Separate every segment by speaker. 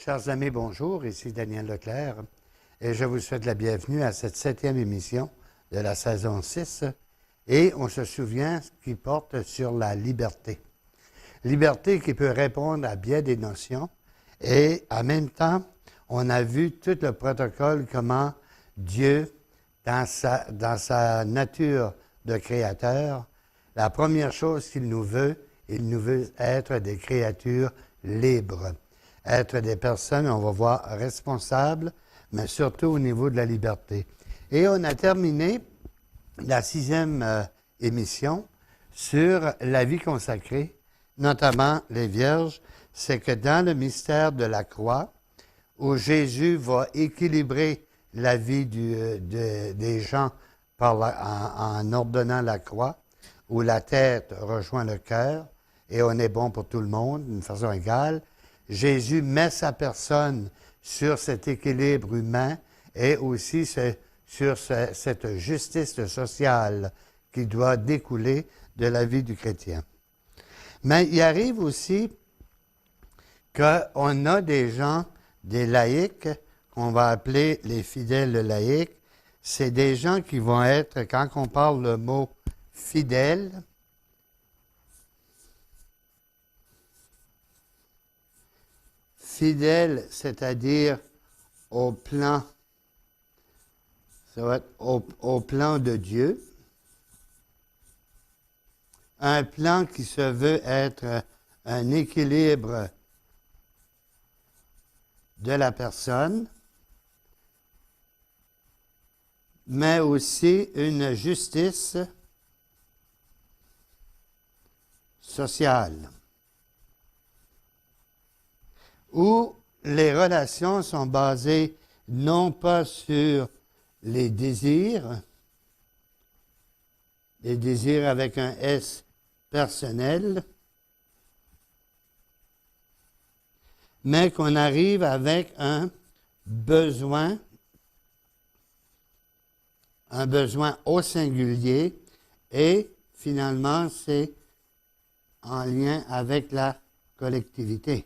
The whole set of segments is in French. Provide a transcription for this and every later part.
Speaker 1: Chers amis, bonjour. Ici Daniel Leclerc et je vous souhaite la bienvenue à cette 7e émission de la saison 6. Et on se souvient qui porte sur la liberté. Liberté qui peut répondre à bien des notions et en même temps, on a vu tout le protocole, comment Dieu, dans sa nature de créateur, la première chose qu'il nous veut, il nous veut être des créatures libres. Être des personnes, on va voir, responsables, mais surtout au niveau de la liberté. Et on a terminé la 6e émission sur la vie consacrée, notamment les vierges. C'est que dans le mystère de la croix, où Jésus va équilibrer la vie des gens en ordonnant la croix, où la tête rejoint le cœur, et on est bon pour tout le monde, d'une façon égale. Jésus met sa personne sur cet équilibre humain et aussi sur cette justice sociale qui doit découler de la vie du chrétien. Mais il arrive aussi qu'on a des gens, des laïcs, qu'on va appeler les fidèles laïcs. C'est des gens qui vont être, quand on parle le mot fidèle, fidèle, c'est-à-dire au plan, ça va être au plan de Dieu, un plan qui se veut être un équilibre de la personne, mais aussi une justice sociale, où les relations sont basées non pas sur les désirs avec un S personnel, mais qu'on arrive avec un besoin au singulier, et finalement c'est en lien avec la collectivité.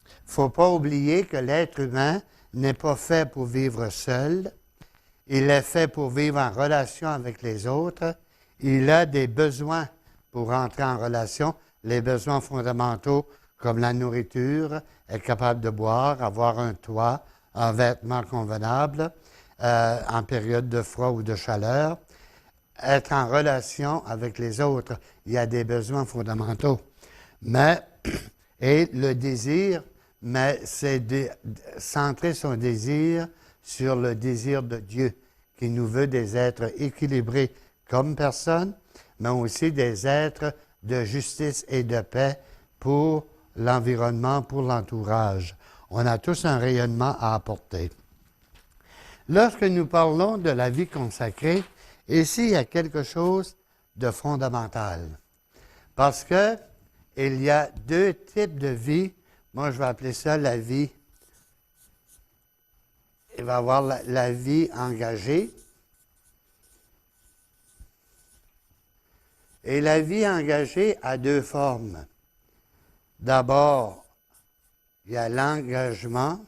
Speaker 1: Il ne faut pas oublier que l'être humain n'est pas fait pour vivre seul. Il est fait pour vivre en relation avec les autres. Il a des besoins pour entrer en relation, les besoins fondamentaux comme la nourriture, être capable de boire, avoir un toit, un vêtement convenable en période de froid ou de chaleur, être en relation avec les autres. Il y a des besoins fondamentaux. Et le désir, mais c'est centrer son désir sur le désir de Dieu, qui nous veut des êtres équilibrés comme personnes, mais aussi des êtres de justice et de paix pour l'environnement, pour l'entourage. On a tous un rayonnement à apporter. Lorsque nous parlons de la vie consacrée, ici, il y a quelque chose de fondamental. Parce que il y a deux types de vie. Moi, je vais appeler ça la vie. Il va y avoir la vie engagée. Et la vie engagée a deux formes. D'abord, il y a l'engagement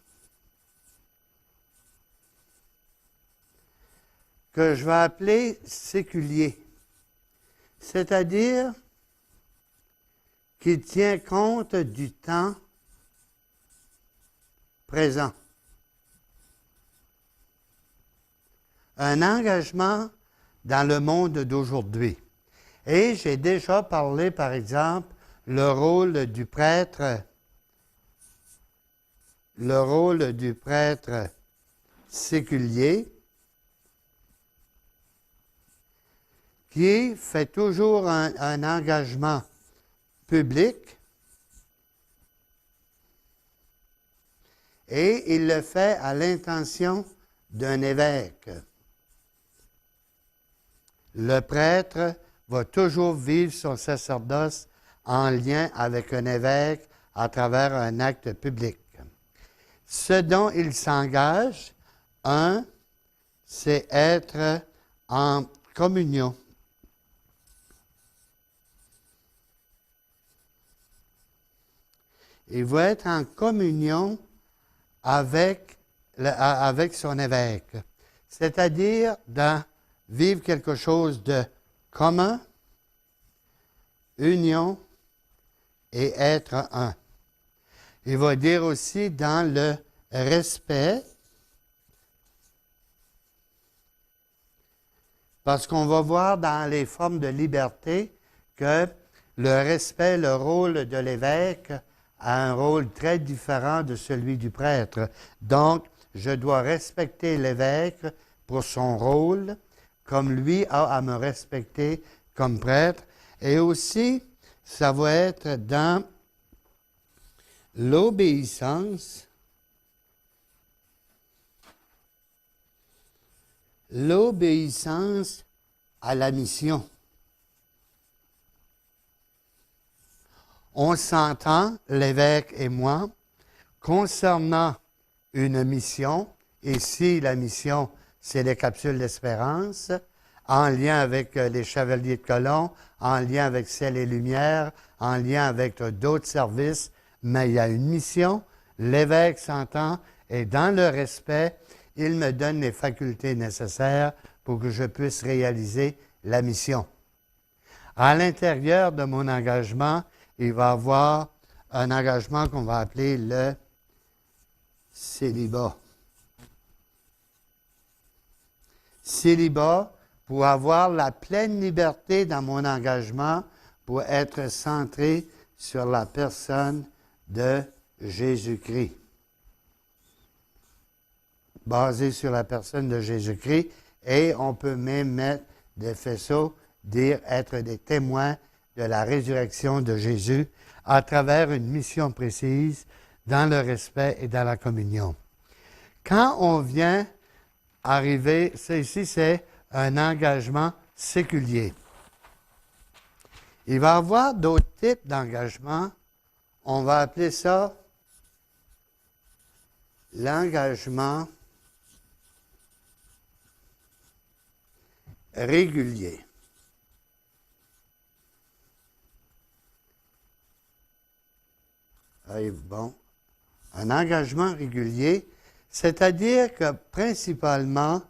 Speaker 1: que je vais appeler séculier. C'est-à-dire qui tient compte du temps présent. Un engagement dans le monde d'aujourd'hui. Et j'ai déjà parlé, par exemple, le rôle du prêtre séculier, qui fait toujours un engagement public, et il le fait à l'intention d'un évêque. Le prêtre va toujours vivre son sacerdoce en lien avec un évêque à travers un acte public. Ce dont il s'engage, c'est être en communion. Il va être en communion avec son évêque. C'est-à-dire vivre quelque chose de commun, union et être un. Il va dire aussi dans le respect, parce qu'on va voir dans les formes de liberté que le respect, le rôle de l'évêque a un rôle très différent de celui du prêtre. Donc, je dois respecter l'évêque pour son rôle, comme lui a à me respecter comme prêtre. Et aussi, ça va être dans l'obéissance. L'obéissance à la mission. On s'entend, l'évêque et moi, concernant une mission. Ici, la mission, c'est les capsules d'espérance, en lien avec les chevaliers de colon, en lien avec Ciel et Lumière, en lien avec d'autres services, mais il y a une mission. L'évêque s'entend et dans le respect, il me donne les facultés nécessaires pour que je puisse réaliser la mission. À l'intérieur de mon engagement, il va y avoir un engagement qu'on va appeler le célibat. Célibat pour avoir la pleine liberté dans mon engagement, pour être centré sur la personne de Jésus-Christ. Basé sur la personne de Jésus-Christ, et on peut même mettre des faisceaux, dire être des témoins de la résurrection de Jésus à travers une mission précise dans le respect et dans la communion. Quand on vient arriver, ici c'est un engagement séculier. Il va y avoir d'autres types d'engagement. On va appeler ça l'engagement régulier. Bon, un engagement régulier, c'est-à-dire que principalement,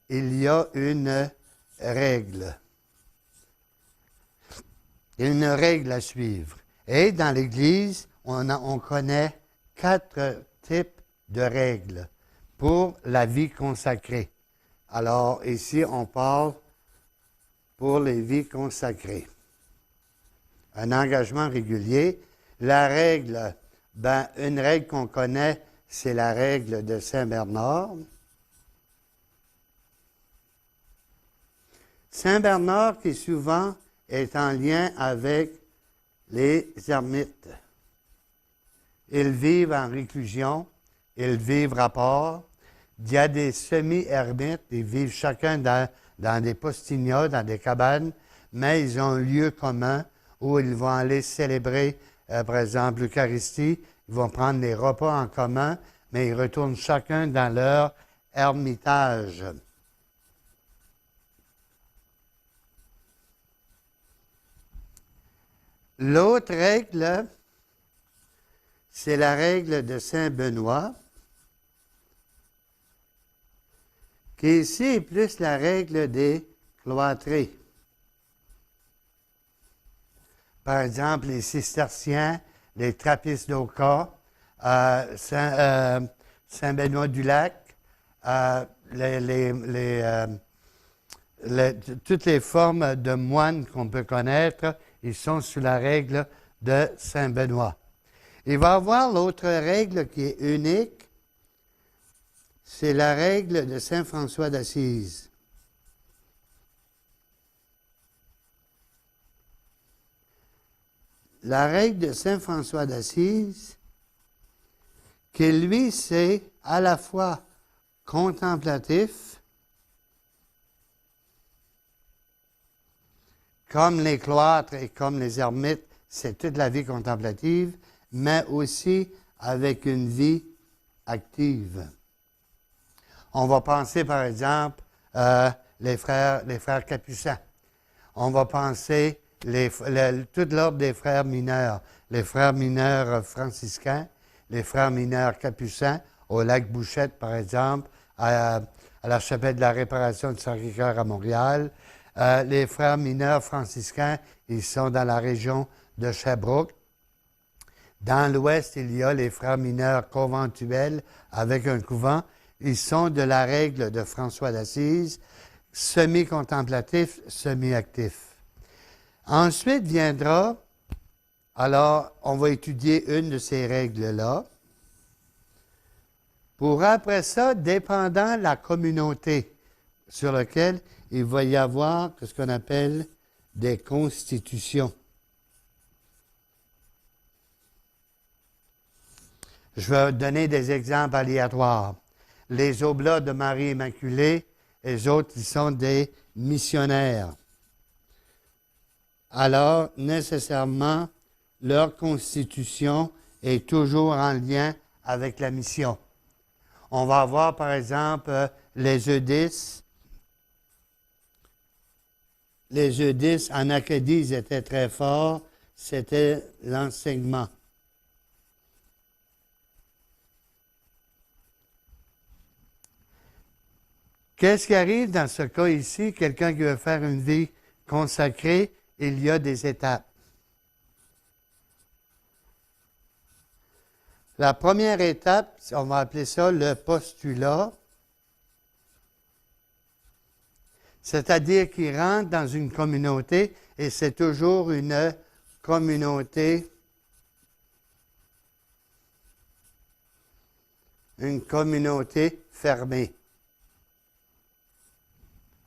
Speaker 1: il y a une règle. Une règle à suivre. Et dans l'Église, on connaît 4 types de règles pour la vie consacrée. Alors, ici, on parle pour les vies consacrées. Un engagement régulier. La règle, une règle qu'on connaît, c'est la règle de Saint-Bernard. Saint-Bernard qui souvent est en lien avec les ermites. Ils vivent en réclusion, ils vivent à part. Il y a des semi-ermites, ils vivent chacun dans des postignats, dans des cabanes, mais ils ont un lieu commun où ils vont aller célébrer, par exemple, l'Eucharistie. Ils vont prendre les repas en commun, mais ils retournent chacun dans leur ermitage. L'autre règle, c'est la règle de Saint-Benoît, qui ici est plus la règle des cloîtrés. Par exemple, les cisterciens, les trappistes d'Oka, Saint-Benoît-du-Lac, toutes les formes de moines qu'on peut connaître, ils sont sous la règle de Saint-Benoît. Il va y avoir l'autre règle qui est unique, c'est la règle de Saint François d'Assise. La règle de Saint François d'Assise, qui lui, c'est à la fois contemplatif, comme les cloîtres et comme les ermites, c'est toute la vie contemplative, mais aussi avec une vie active. On va penser, par exemple, les frères capucins. On va penser tout l'ordre des frères mineurs, les frères mineurs franciscains, les frères mineurs capucins, au lac Bouchette, par exemple, à la chapelle de la Réparation de Sacré-Cœur à Montréal. Les frères mineurs franciscains, ils sont dans la région de Sherbrooke. Dans l'ouest, il y a les frères mineurs conventuels avec un couvent. Ils sont de la règle de François d'Assise, semi-contemplatifs, semi-actifs. Ensuite viendra, alors on va étudier une de ces règles-là, pour après ça, dépendant de la communauté sur laquelle il va y avoir ce qu'on appelle des constitutions. Je vais donner des exemples aléatoires. Les Oblats de Marie Immaculée, les autres, ils sont des missionnaires. Alors, nécessairement, leur constitution est toujours en lien avec la mission. On va avoir, par exemple, les Eudisses. Les Eudisses, en Acadie, ils étaient très forts. C'était l'enseignement. Qu'est-ce qui arrive dans ce cas ici? Quelqu'un qui veut faire une vie consacrée, il y a des étapes. La première étape, on va appeler ça le postulat, c'est-à-dire qu'il rentre dans une communauté et c'est toujours une communauté fermée.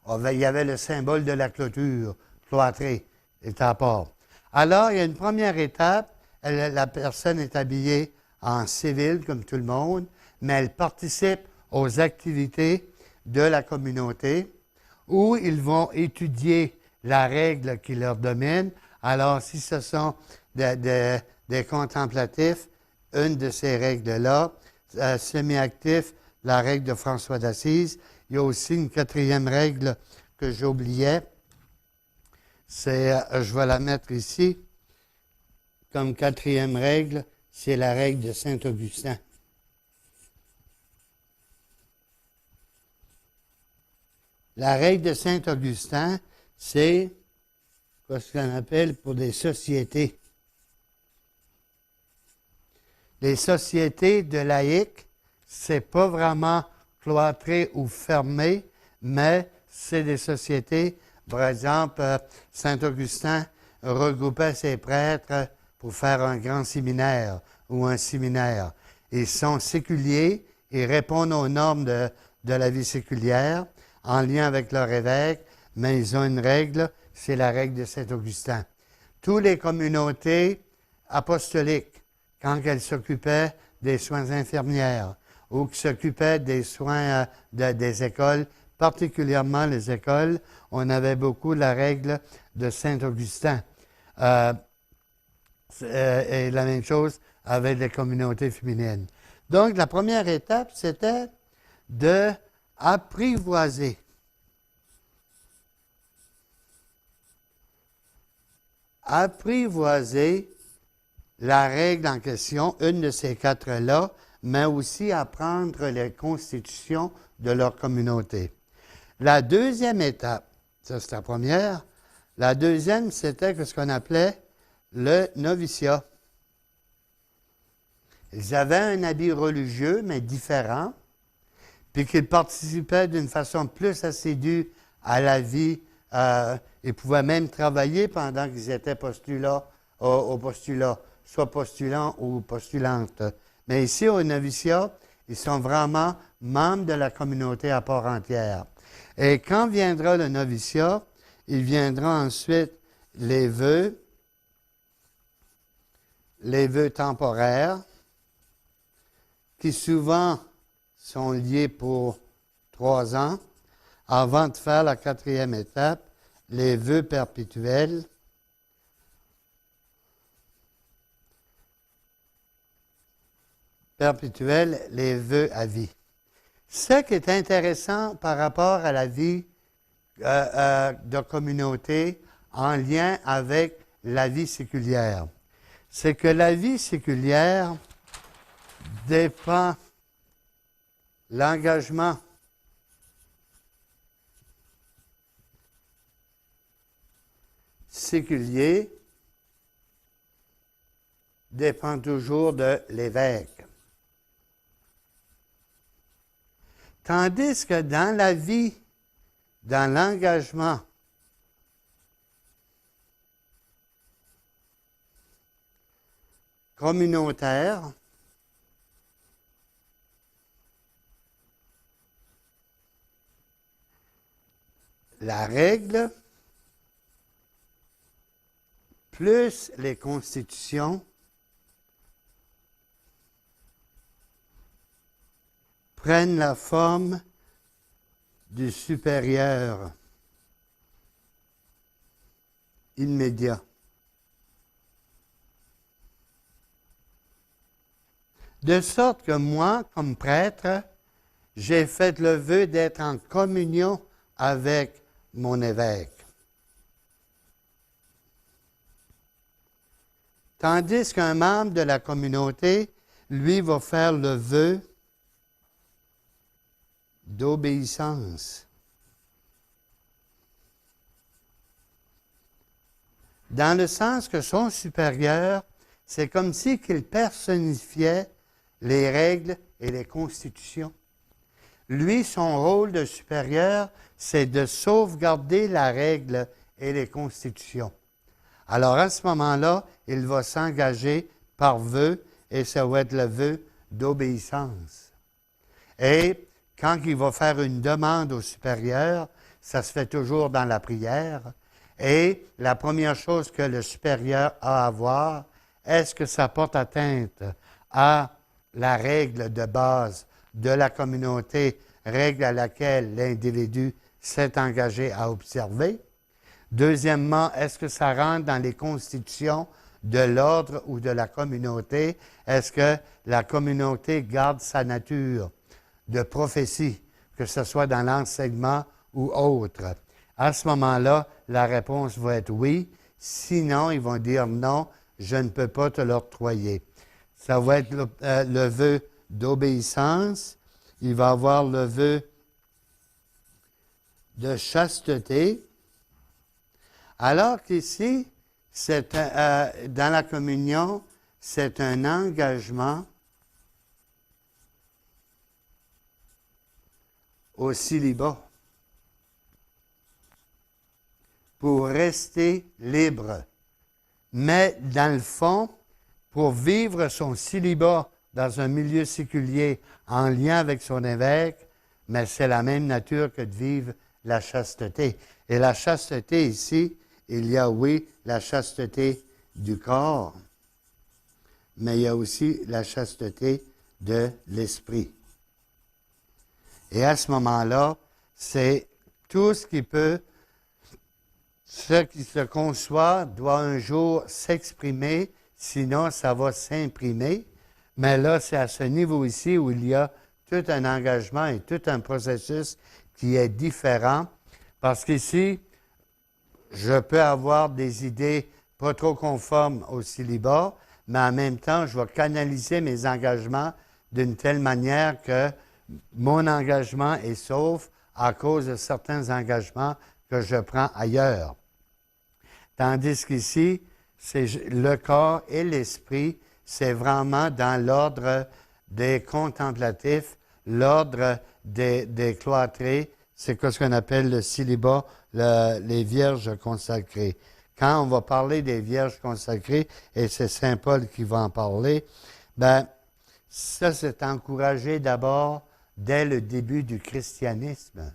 Speaker 1: Il y avait le symbole de la clôture, cloîtrée, est à part. Alors, il y a une première étape, la personne est habillée en civil, comme tout le monde, mais elle participe aux activités de la communauté où ils vont étudier la règle qui leur domine. Alors, si ce sont des contemplatifs, une de ces règles-là, semi-actifs, la règle de François d'Assise. Il y a aussi une quatrième règle que j'oubliais. Je vais la mettre ici. Comme quatrième règle, c'est la règle de Saint-Augustin. La règle de Saint-Augustin, c'est ce qu'on appelle pour des sociétés. Les sociétés de laïcs, c'est pas vraiment cloîtré ou fermé, mais c'est des sociétés. Par exemple, Saint-Augustin regroupait ses prêtres pour faire un grand séminaire ou un séminaire. Ils sont séculiers, ils répondent aux normes de la vie séculière en lien avec leur évêque, mais ils ont une règle, c'est la règle de Saint-Augustin. Toutes les communautés apostoliques, quand elles s'occupaient des soins infirmières ou qui s'occupaient des soins des écoles, particulièrement les écoles, on avait beaucoup la règle de Saint-Augustin. Et la même chose avec les communautés féminines. Donc, la première étape, c'était d'apprivoiser. Apprivoiser la règle en question, une de ces quatre-là, mais aussi apprendre les constitutions de leur communauté. La deuxième étape, ça c'est la première, la deuxième, c'était ce qu'on appelait le noviciat. Ils avaient un habit religieux, mais différent, puis qu'ils participaient d'une façon plus assidue à la vie. Ils pouvaient même travailler pendant qu'ils étaient postulats, au postulat, soit postulants ou postulantes. Mais ici, au noviciat, ils sont vraiment membres de la communauté à part entière. Et quand viendra le noviciat, il viendra ensuite les vœux temporaires, qui souvent sont liés pour 3 ans, avant de faire la quatrième étape, les vœux perpétuels. Les vœux à vie. Ce qui est intéressant par rapport à la vie de communauté en lien avec la vie séculière. C'est que la vie séculière dépend l'engagement séculier dépend toujours de l'évêque. Tandis que dans la vie, dans l'engagement communautaire, la règle plus les constitutions prennent la forme du supérieur immédiat. De sorte que moi, comme prêtre, j'ai fait le vœu d'être en communion avec mon évêque. Tandis qu'un membre de la communauté, lui, va faire le vœu d'obéissance. Dans le sens que son supérieur, c'est comme si qu'il personnifiait les règles et les constitutions. Lui, son rôle de supérieur, c'est de sauvegarder la règle et les constitutions. Alors, à ce moment-là, il va s'engager par vœu, et ça va être le vœu d'obéissance. Et quand il va faire une demande au supérieur, ça se fait toujours dans la prière, et la première chose que le supérieur a à voir, est-ce que ça porte atteinte à la règle de base de la communauté, règle à laquelle l'individu s'est engagé à observer? Deuxièmement, est-ce que ça rentre dans les constitutions de l'ordre ou de la communauté? Est-ce que la communauté garde sa nature de prophétie, que ce soit dans l'enseignement ou autre? À ce moment-là, la réponse va être oui. Sinon, ils vont dire non, je ne peux pas te l'octroyer. Ça va être le vœu d'obéissance. Il va avoir le vœu de chasteté. Alors qu'ici, dans la communion, c'est un engagement au célibat pour rester libre. Mais dans le fond, pour vivre son célibat dans un milieu séculier en lien avec son évêque, mais c'est la même nature que de vivre la chasteté. Et la chasteté ici, il y a, oui, la chasteté du corps, mais il y a aussi la chasteté de l'esprit. Et à ce moment-là, c'est tout ce qui se conçoit doit un jour s'exprimer, sinon ça va s'imprimer. Mais là, c'est à ce niveau ici où il y a tout un engagement et tout un processus qui est différent, parce qu'ici, je peux avoir des idées pas trop conformes au célibat, mais en même temps, je vais canaliser mes engagements d'une telle manière que mon engagement est sauf à cause de certains engagements que je prends ailleurs. Tandis qu'ici, c'est le corps et l'esprit, c'est vraiment dans l'ordre des contemplatifs, l'ordre des cloîtrés, c'est ce qu'on appelle le célibat, les vierges consacrées. Quand on va parler des vierges consacrées, et c'est saint Paul qui va en parler, ben ça c'est encouragé d'abord dès le début du christianisme.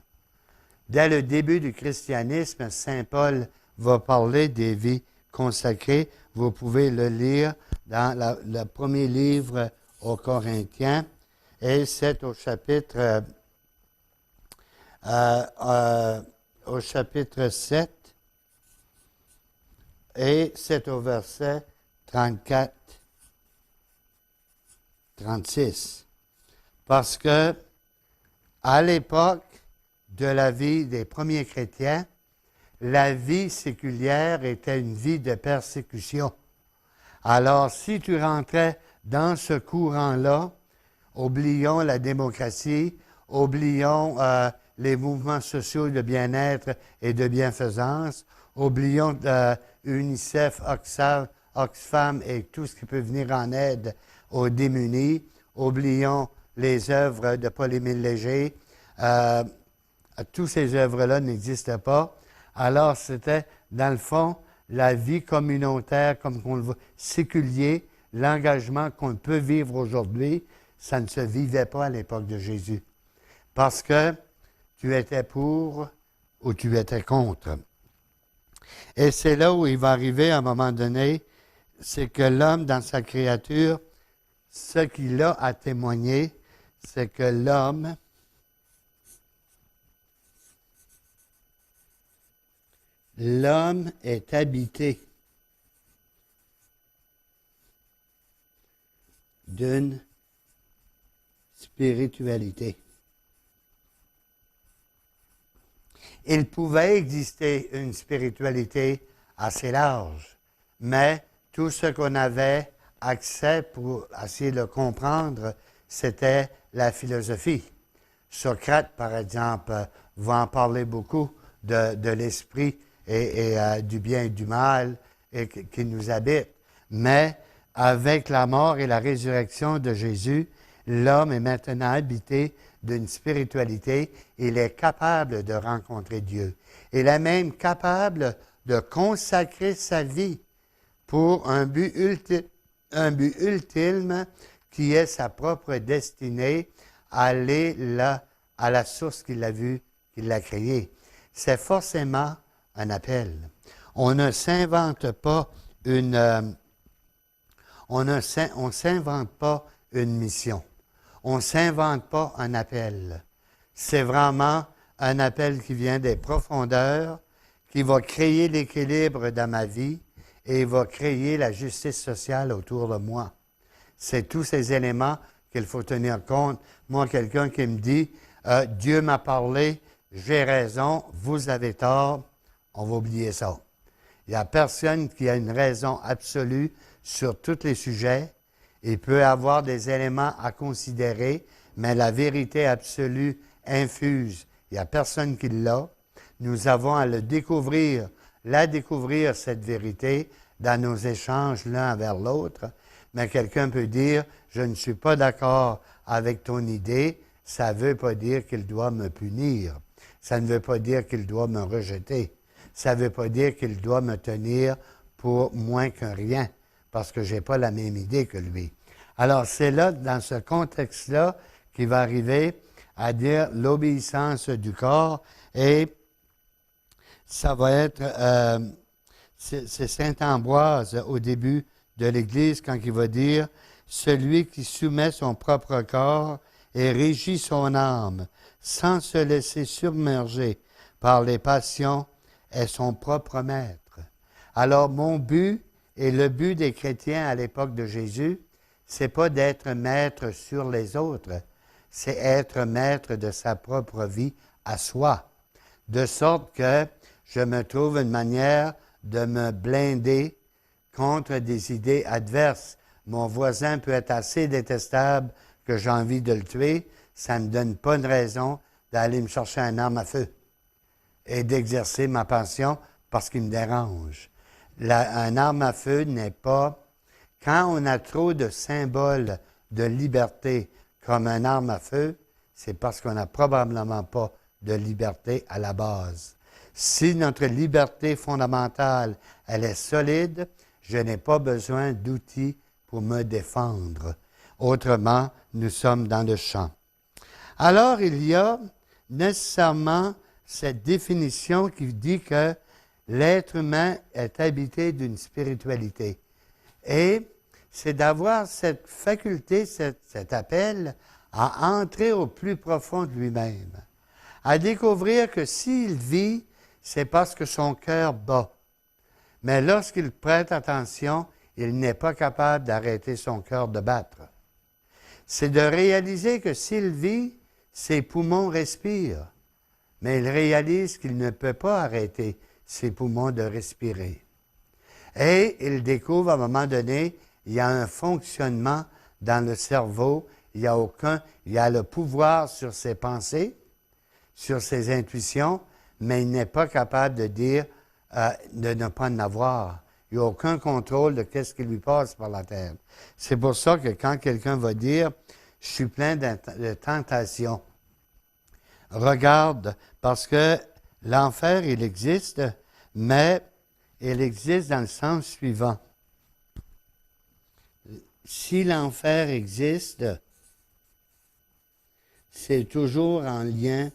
Speaker 1: Dès le début du christianisme, saint Paul va parler des vies consacrées. Vous pouvez le lire dans le premier livre aux Corinthiens, et c'est au chapitre 7, et c'est au verset 34-36. Parce que, à l'époque de la vie des premiers chrétiens, la vie séculière était une vie de persécution. Alors, si tu rentrais dans ce courant-là, oublions la démocratie, oublions les mouvements sociaux de bien-être et de bienfaisance, oublions UNICEF, Oxfam et tout ce qui peut venir en aide aux démunis, oublions les œuvres de Paul-Émile Léger, toutes ces œuvres-là n'existent pas. Alors, c'était, dans le fond, la vie communautaire, comme on le voit, séculier, l'engagement qu'on peut vivre aujourd'hui, ça ne se vivait pas à l'époque de Jésus. Parce que tu étais pour ou tu étais contre. Et c'est là où il va arriver à un moment donné, c'est que l'homme, dans sa créature, ce qu'il a à témoigner, c'est que l'homme est habité d'une spiritualité. Il pouvait exister une spiritualité assez large, mais tout ce qu'on avait accès pour essayer de comprendre, c'était la philosophie. Socrate, par exemple, va en parler beaucoup de l'esprit et du bien et du mal qui nous habite. Mais avec la mort et la résurrection de Jésus, l'homme est maintenant habité d'une spiritualité. Il est capable de rencontrer Dieu. Il est même capable de consacrer sa vie pour un but ultime qui est sa propre destinée, aller là, à la source qu'il a vue, qu'il l'a créée. C'est forcément un appel. On ne s'invente pas on s'invente pas une mission. On ne s'invente pas un appel. C'est vraiment un appel qui vient des profondeurs, qui va créer l'équilibre dans ma vie et va créer la justice sociale autour de moi. C'est tous ces éléments qu'il faut tenir compte. Moi, quelqu'un qui me dit « Dieu m'a parlé, j'ai raison, vous avez tort », on va oublier ça. Il n'y a personne qui a une raison absolue sur tous les sujets. Il peut avoir des éléments à considérer, mais la vérité absolue infuse. Il n'y a personne qui l'a. Nous avons à la découvrir, cette vérité, dans nos échanges l'un vers l'autre. Mais quelqu'un peut dire, je ne suis pas d'accord avec ton idée, ça ne veut pas dire qu'il doit me punir. Ça ne veut pas dire qu'il doit me rejeter. Ça ne veut pas dire qu'il doit me tenir pour moins que rien, parce que je n'ai pas la même idée que lui. Alors, c'est là, dans ce contexte-là, qu'il va arriver à dire l'obéissance du corps, et ça va être, c'est saint Ambroise au début de l'Église quand il va dire « Celui qui soumet son propre corps et régit son âme sans se laisser submerger par les passions est son propre maître. » Alors, mon but et le but des chrétiens à l'époque de Jésus, c'est pas d'être maître sur les autres, c'est être maître de sa propre vie à soi, de sorte que je me trouve une manière de me blinder contre des idées adverses. Mon voisin peut être assez détestable que j'ai envie de le tuer, ça ne me donne pas une raison d'aller me chercher un arme à feu et d'exercer ma passion parce qu'il me dérange. Un arme à feu n'est pas... Quand on a trop de symboles de liberté comme un arme à feu, c'est parce qu'on n'a probablement pas de liberté à la base. Si notre liberté fondamentale, elle est solide, je n'ai pas besoin d'outils pour me défendre. Autrement, nous sommes dans le champ. Alors, il y a nécessairement cette définition qui dit que l'être humain est habité d'une spiritualité. Et c'est d'avoir cette faculté, cet appel à entrer au plus profond de lui-même, à découvrir que s'il vit, c'est parce que son cœur bat. Mais lorsqu'il prête attention, il n'est pas capable d'arrêter son cœur de battre. C'est de réaliser que s'il vit, ses poumons respirent, mais il réalise qu'il ne peut pas arrêter ses poumons de respirer. Et il découvre à un moment donné, il y a un fonctionnement dans le cerveau, il y a le pouvoir sur ses pensées, sur ses intuitions, mais il n'est pas capable de dire de ne pas en avoir. Il n'y a aucun contrôle de ce qui lui passe par la tête. C'est pour ça que quand quelqu'un va dire « je suis plein de tentation », regarde, parce que l'enfer, il existe, mais il existe dans le sens suivant. Si l'enfer existe, c'est toujours en lien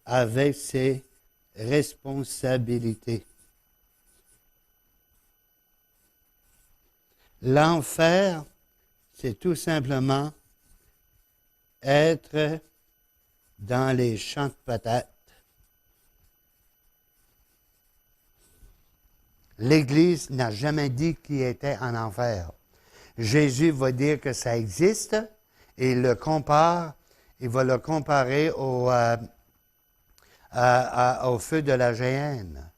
Speaker 1: avec ses responsabilités. L'enfer, c'est tout simplement être dans les champs de patates. L'Église n'a jamais dit qu'il était en enfer. Jésus va dire que ça existe et il va le comparer au feu de la géhenne.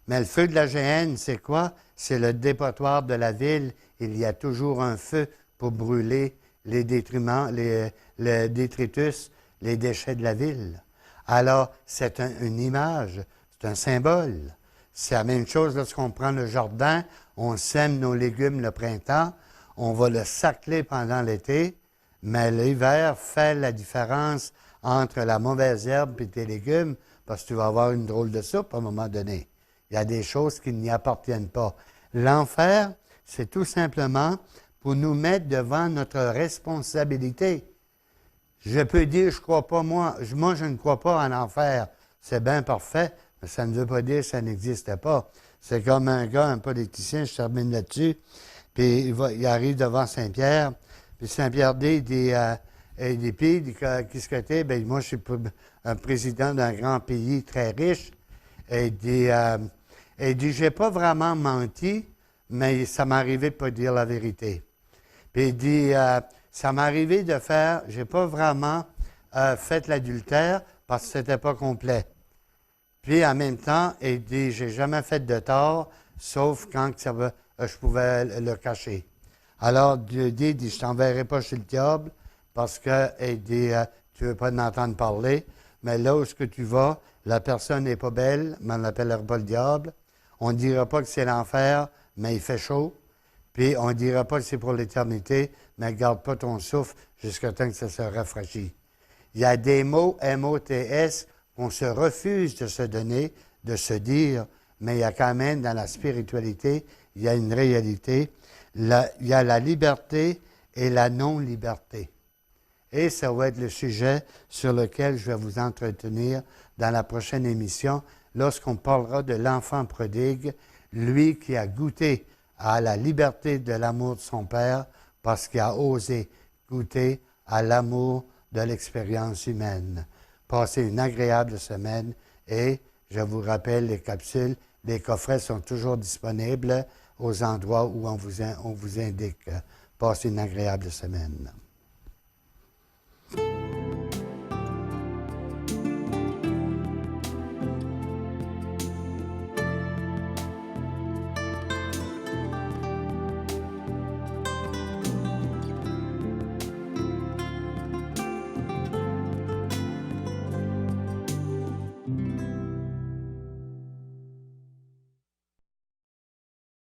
Speaker 1: Mais le feu de la géhenne, c'est quoi? C'est le dépotoir de la ville. Il y a toujours un feu pour brûler les détriments, le détritus, les déchets de la ville. Alors, c'est une image, c'est un symbole. C'est la même chose lorsqu'on prend le jardin, on sème nos légumes le printemps, on va le sacler pendant l'été, mais l'hiver fait la différence entre la mauvaise herbe et tes légumes, parce que tu vas avoir une drôle de soupe à un moment donné. Il y a des choses qui n'y appartiennent pas. L'enfer, c'est tout simplement pour nous mettre devant notre responsabilité. Je peux dire, je crois pas, moi je ne crois pas en enfer. C'est bien parfait, mais ça ne veut pas dire que ça n'existe pas. C'est comme un gars, un politicien, je termine là-dessus, puis il arrive devant Saint-Pierre, puis Saint-Pierre dit, puis, qu'est-ce que t'es? Ben, moi, je suis un président d'un grand pays très riche. Et dit, j'ai pas vraiment menti, mais ça m'est arrivé de pas dire la vérité. Puis il dit, ça m'est arrivé de faire, j'ai pas vraiment fait l'adultère parce que c'était pas complet. Puis en même temps, il dit, j'ai jamais fait de tort, sauf quand je pouvais le cacher. Alors Dieu dit, je t'enverrai pas chez le diable parce que, il dit, tu veux pas en entendre parler, mais là où tu vas, la personne n'est pas belle, mais on l'appellera pas le diable. On ne dira pas que c'est l'enfer, mais il fait chaud. Puis on ne dira pas que c'est pour l'éternité, mais garde pas ton souffle jusqu'à temps que ça se rafraîchit. Il y a des mots, M-O-T-S, qu'on se refuse de se donner, de se dire, mais il y a quand même dans la spiritualité, il y a une réalité. Il y a la liberté et la non-liberté. Et ça va être le sujet sur lequel je vais vous entretenir dans la prochaine émission, lorsqu'on parlera de l'enfant prodigue, lui qui a goûté à la liberté de l'amour de son Père parce qu'il a osé goûter à l'amour de l'expérience humaine. Passez une agréable semaine et je vous rappelle les capsules, les coffrets sont toujours disponibles aux endroits où on vous indique. Passez une agréable semaine.